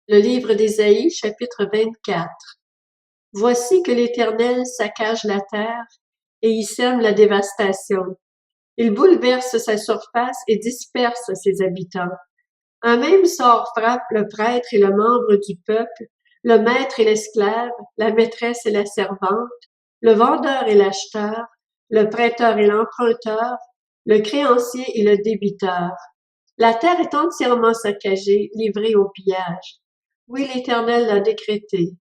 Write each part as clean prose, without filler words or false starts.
Le livre d'Ésaïe, chapitre 24. Voici que l'Éternel saccage la terre et y sème la dévastation. Il bouleverse sa surface et disperse ses habitants. Un même sort frappe le prêtre et le membre du peuple, le maître et l'esclave, la maîtresse et la servante, le vendeur et l'acheteur, le prêteur et l'emprunteur, le créancier et le débiteur. La terre est entièrement saccagée, livrée au pillage. Oui, l'Éternel l'a décrété.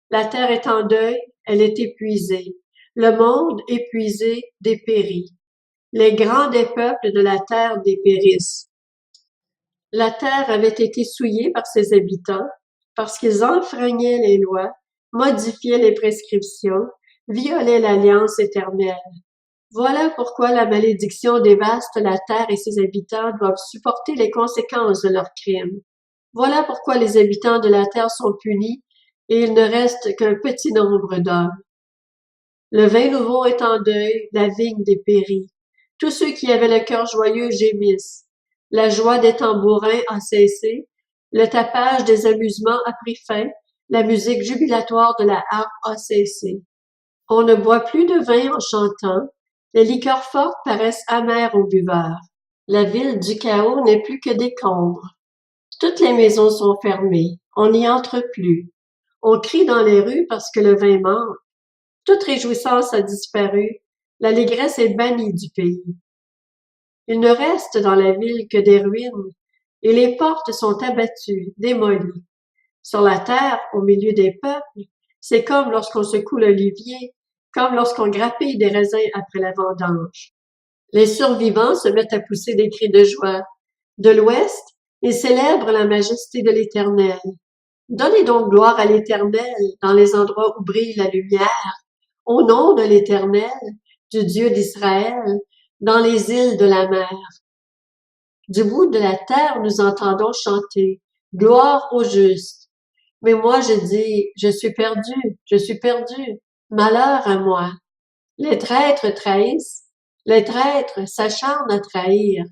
La terre est en deuil, elle est épuisée. Le monde, épuisé, dépérit. Les grands des peuples de la terre dépérissent. La terre avait été souillée par ses habitants, parce qu'ils enfreignaient les lois, modifiaient les prescriptions, violaient l'alliance éternelle. Voilà pourquoi la malédiction dévaste la terre et ses habitants doivent supporter les conséquences de leurs crimes. Voilà pourquoi les habitants de la terre sont punis et il ne reste qu'un petit nombre d'hommes. Le vin nouveau est en deuil, la vigne dépérit. Tous ceux qui avaient le cœur joyeux gémissent. La joie des tambourins a cessé, le tapage des amusements a pris fin, la musique jubilatoire de la harpe a cessé. On ne boit plus de vin en chantant, les liqueurs fortes paraissent amères aux buveurs. La ville du chaos n'est plus que décombres. Toutes les maisons sont fermées, on n'y entre plus. On crie dans les rues parce que le vin manque. Toute réjouissance a disparu, l'allégresse est bannie du pays. Il ne reste dans la ville que des ruines, et les portes sont abattues, démolies. Sur la terre, au milieu des peuples, c'est comme lorsqu'on secoue l'olivier, comme lorsqu'on grappille des raisins après la vendange. Les survivants se mettent à pousser des cris de joie. De l'ouest, ils célèbrent la majesté de l'Éternel. Donnez donc gloire à l'Éternel dans les endroits où brille la lumière, au nom de l'Éternel, du Dieu d'Israël, dans les îles de la mer. Du bout de la terre, nous entendons chanter « Gloire au juste ». Mais moi je dis « Je suis perdu, malheur à moi ». Les traîtres trahissent, les traîtres s'acharnent à trahir.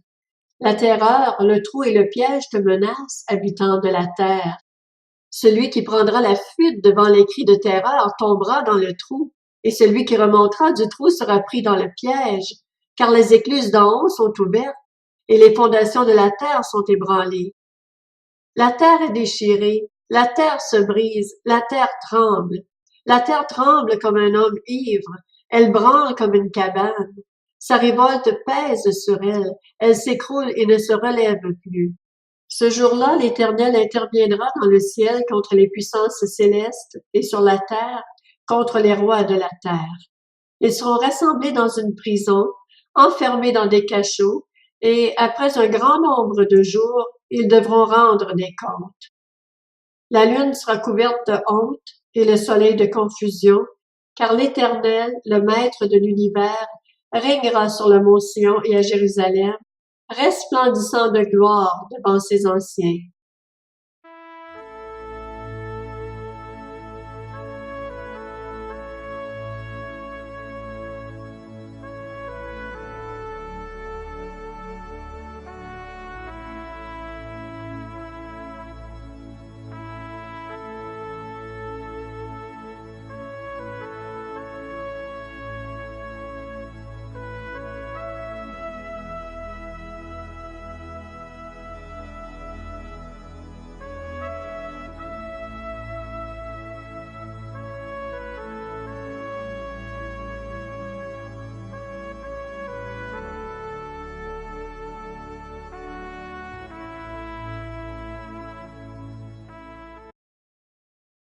La terreur, le trou et le piège te menacent, habitants de la terre. Celui qui prendra la fuite devant les cris de terreur tombera dans le trou, et celui qui remontera du trou sera pris dans le piège, car les écluses d'en haut sont ouvertes, et les fondations de la terre sont ébranlées. La terre est déchirée, la terre se brise, la terre tremble comme un homme ivre, elle branle comme une cabane. Sa révolte pèse sur elle, elle s'écroule et ne se relève plus. Ce jour-là, l'Éternel interviendra dans le ciel contre les puissances célestes et sur la terre contre les rois de la terre. Ils seront rassemblés dans une prison, enfermés dans des cachots, et après un grand nombre de jours, ils devront rendre des comptes. La lune sera couverte de honte et le soleil de confusion, car l'Éternel, le Maître de l'univers, régnera sur le mont Sion et à Jérusalem, resplendissant de gloire devant ses anciens.